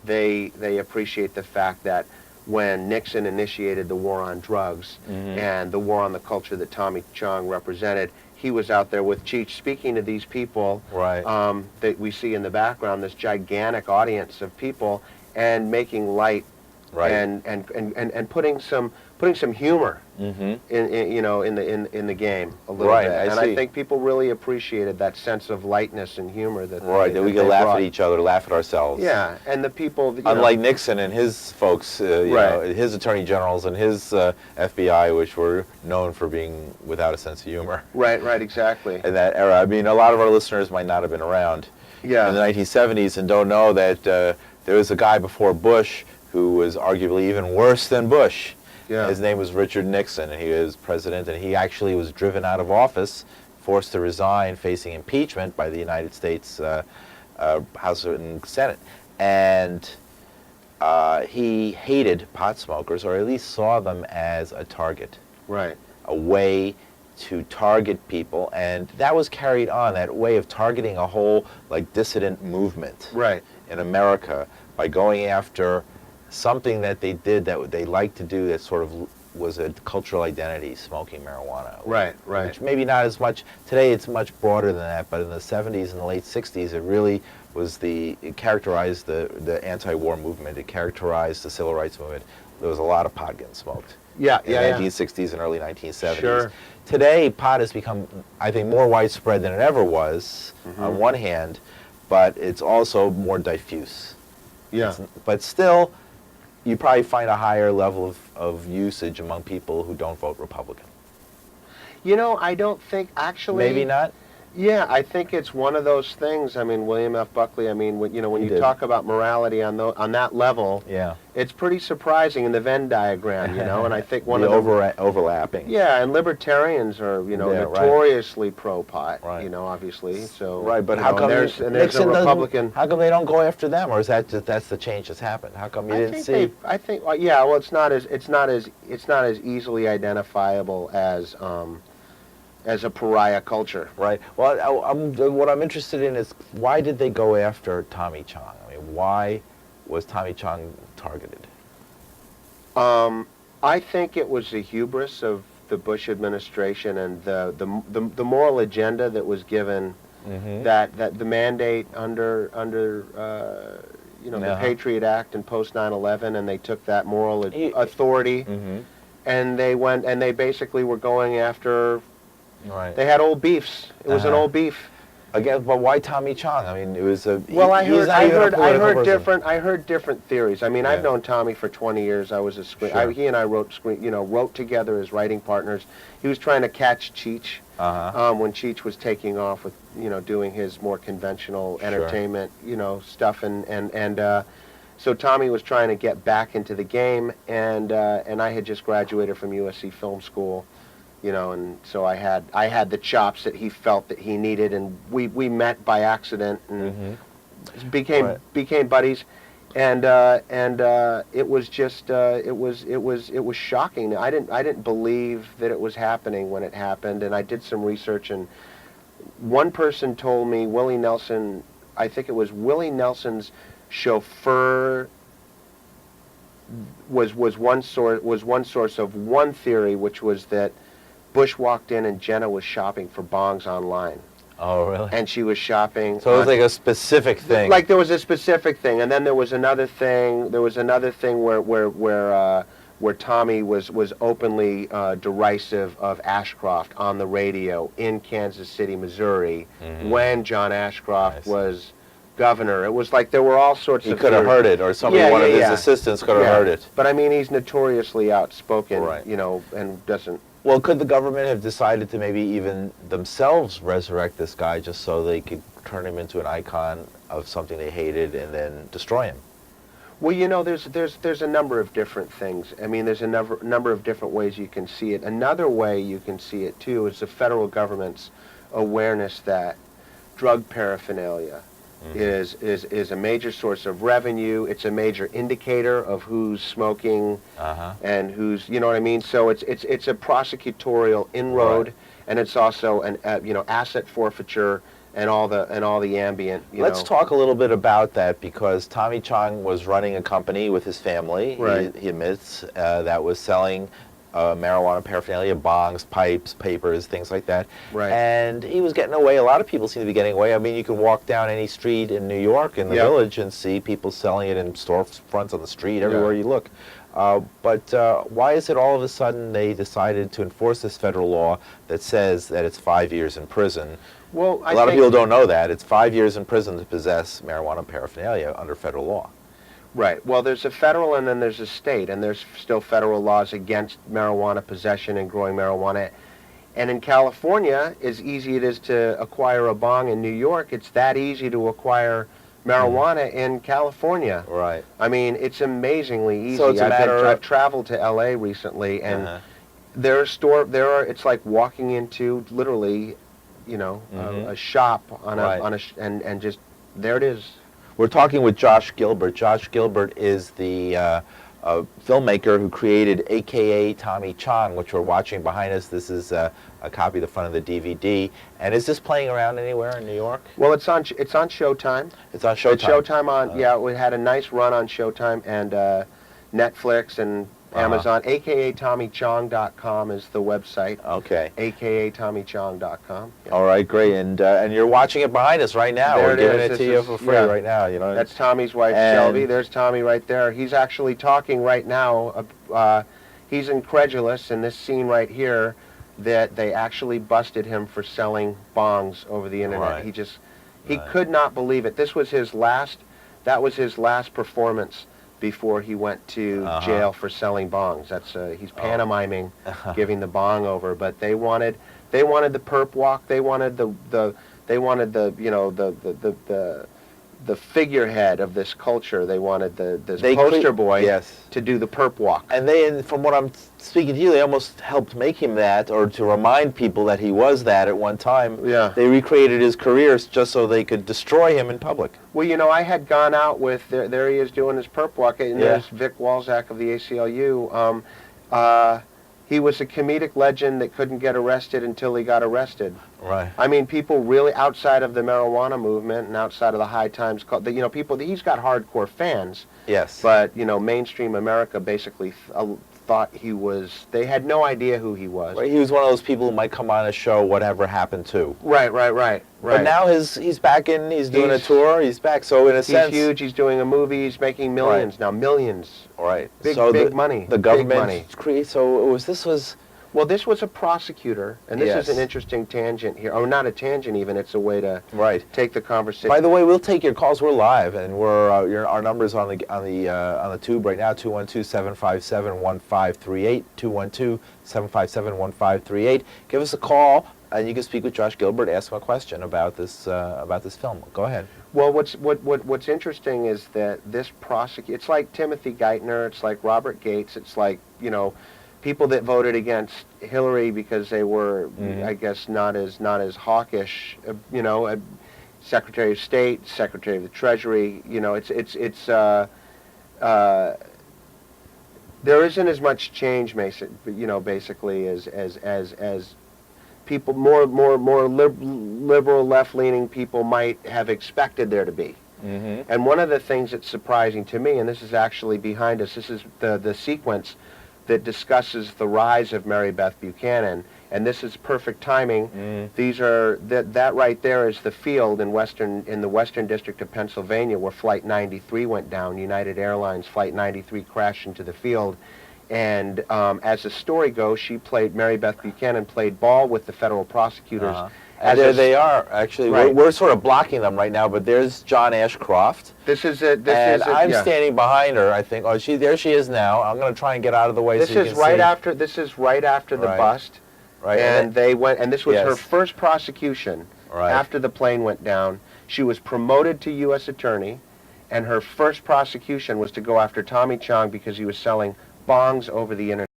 they appreciate the fact that when Nixon initiated the war on drugs and the war on the culture that Tommy Chong represented, he was out there with Cheech speaking to these people that we see in the background, this gigantic audience of people, and making light and putting some humor in the game a little bit. I think people really appreciated that sense of lightness and humor that that we could laugh at each other, laugh at ourselves. Yeah, and the people. Unlike Nixon and his folks, his attorney generals and his FBI, which were known for being without a sense of humor. Right, exactly. In that era, I mean, a lot of our listeners might not have been around in the 1970s and don't know that there was a guy before Bush who was arguably even worse than Bush. Yeah. His name was Richard Nixon, and he was president, and he actually was driven out of office, forced to resign, facing impeachment by the United States House and Senate. And he hated pot smokers, or at least saw them as a target. Right. A way to target people, and that was carried on, that way of targeting a whole dissident movement in America by going after something that they did that they liked to do that sort of was a cultural identity, smoking marijuana. Right. Which maybe not as much, today it's much broader than that, but in the 70s and the late 60s it really was it characterized the anti-war movement, it characterized the civil rights movement. There was a lot of pot getting smoked. In the 1960s and early 1970s. Sure. Today pot has become, I think, more widespread than it ever was on one hand, but it's also more diffuse. Yeah. But still, you probably find a higher level of usage among people who don't vote Republican. I don't think, actually... Maybe not? Yeah, I think it's one of those things. I mean, William F. Buckley, I mean, when you talk about morality on that level, it's pretty surprising in the Venn diagram, and I think one of the... overlapping. Yeah, and libertarians are, notoriously pro-pot, obviously, so... Right, but how come there's a Republican... How come they don't go after them, or is that's the change that's happened? How come you didn't see... I think, well, it's not as easily identifiable as a pariah culture. Right. Well, what I'm interested in is why did they go after Tommy Chong? I mean, why was Tommy Chong targeted? I think it was the hubris of the Bush administration and the moral agenda that was given, that the mandate under the Patriot Act and post 9/11, and they took that moral authority, and they basically were going after. Right. They had old beefs. It was an old beef. Again, but why Tommy Chong? I mean, it was a... Well, I heard different theories. I mean, I've known Tommy for 20 years. I was he and I wrote together as writing partners. He was trying to catch Cheech when Cheech was taking off with, doing his more conventional entertainment, stuff, and so Tommy was trying to get back into the game, and I had just graduated from USC Film School. And so I had the chops that he felt that he needed, and we met by accident and became buddies, and it was just it was shocking. I didn't believe that it was happening when it happened, and I did some research, and one person told me Willie Nelson, I think it was Willie Nelson's chauffeur was one source of one theory, which was that Bush walked in and Jenna was shopping for bongs online. Oh, really? And she was shopping. So it was like a specific thing. Like there was a specific thing, and then there was another thing. There was another thing where Tommy was openly derisive of Ashcroft on the radio in Kansas City, Missouri, when John Ashcroft was governor. It was like there were all sorts of... He could have heard it, or one of his assistants could have heard it. But I mean, he's notoriously outspoken, and doesn't... Well, could the government have decided to maybe even themselves resurrect this guy just so they could turn him into an icon of something they hated and then destroy him? Well, there's a number of different things. I mean, there's a number of different ways you can see it. Another way you can see it, too, is the federal government's awareness that drug paraphernalia is a major source of revenue. It's a major indicator of who's smoking and who's, you know what I mean? So it's a prosecutorial inroad, and it's also an asset forfeiture and all the ambient. Let's talk a little bit about that, because Tommy Chong was running a company with his family. Right. He admits that was selling marijuana paraphernalia, bongs, pipes, papers, things like that. Right. And he was getting away. A lot of people seem to be getting away. I mean, you can walk down any street in New York, in the village, and see people selling it in storefronts on the street, everywhere you look. But why is it all of a sudden they decided to enforce this federal law that says that it's 5 years in prison? Well, a lot of people don't know that. It's 5 years in prison to possess marijuana paraphernalia under federal law. Right. Well, there's a federal and then there's a state, and there's still federal laws against marijuana possession and growing marijuana. And in California, as easy it is to acquire a bong in New York, it's that easy to acquire marijuana in California. Right. I mean, it's amazingly easy. So it's a matter I've traveled to L.A. recently, and it's like walking into literally, a shop and just there it is. We're talking with Josh Gilbert. Josh Gilbert is the filmmaker who created AKA Tommy Chong, which we're watching behind us. This is a copy of the front of the DVD. And is this playing around anywhere in New York? Well, it's on Showtime. It's on Showtime. It's Showtime on we had a nice run on Showtime and Netflix and Amazon. AKATommyChong.com is the website. Okay. AKATommyChong.com. Yeah. All right, great. And you're watching it behind us right now. There We're giving it to you for free right now. That's Tommy's wife, Shelby. There's Tommy right there. He's actually talking right now. He's incredulous in this scene right here that they actually busted him for selling bongs over the internet. Right. He could not believe it. That was his last performance before he went to jail for selling bongs. He's pantomiming, giving the bong over. But they wanted the perp walk. They wanted the figurehead of this culture. They wanted this poster boy to do the perp walk. And from what I'm speaking to you, they almost helped make him that, or to remind people that he was that at one time. Yeah. They recreated his career just so they could destroy him in public. Well, I had gone out with, there he is doing his perp walk, and there's Vic Walzak of the ACLU. He was a comedic legend that couldn't get arrested until he got arrested. Right. I mean, people really outside of the marijuana movement and outside of the high times, he's got hardcore fans. Yes. But, mainstream America basically thought they had no idea who he was. Right. He was one of those people who might come on a show, Whatever Happened To. Right. But now he's back in, he's doing a tour, he's back, so in a sense... He's huge, he's doing a movie, he's making millions now, millions. Right. Big money. The government... Big money. Well, this was a prosecutor, and this is an interesting tangent here. Or not a tangent even, it's a way to take the conversation. By the way, we'll take your calls. We're live, and our number's on the tube right now, 212-757-1538, 212-757-1538. Give us a call, and you can speak with Josh Gilbert, ask him a question about this film. Go ahead. Well, what's interesting is that this it's like Timothy Geithner, it's like Robert Gates, it's like, people that voted against Hillary because they were, I guess, not as hawkish, Secretary of State, Secretary of the Treasury, there isn't as much change, basically as people, more liberal, left-leaning people might have expected there to be. And one of the things that's surprising to me, and this is actually behind us, this is the sequence that discusses the rise of Mary Beth Buchanan, and this is perfect timing. These are that right there is the field in the Western District of Pennsylvania where Flight 93 went down. United Airlines Flight 93 crashed into the field, and as the story goes, Mary Beth Buchanan played ball with the federal prosecutors. And there they are, actually. Right. We're sort of blocking them right now, but there's John Ashcroft. I'm standing behind her, I think. Oh, there she is now. I'm going to try and get out of the way this so you is can right see. After the bust. Right. And they went, and this was her first prosecution after the plane went down. She was promoted to U.S. Attorney, and her first prosecution was to go after Tommy Chong because he was selling bongs over the internet.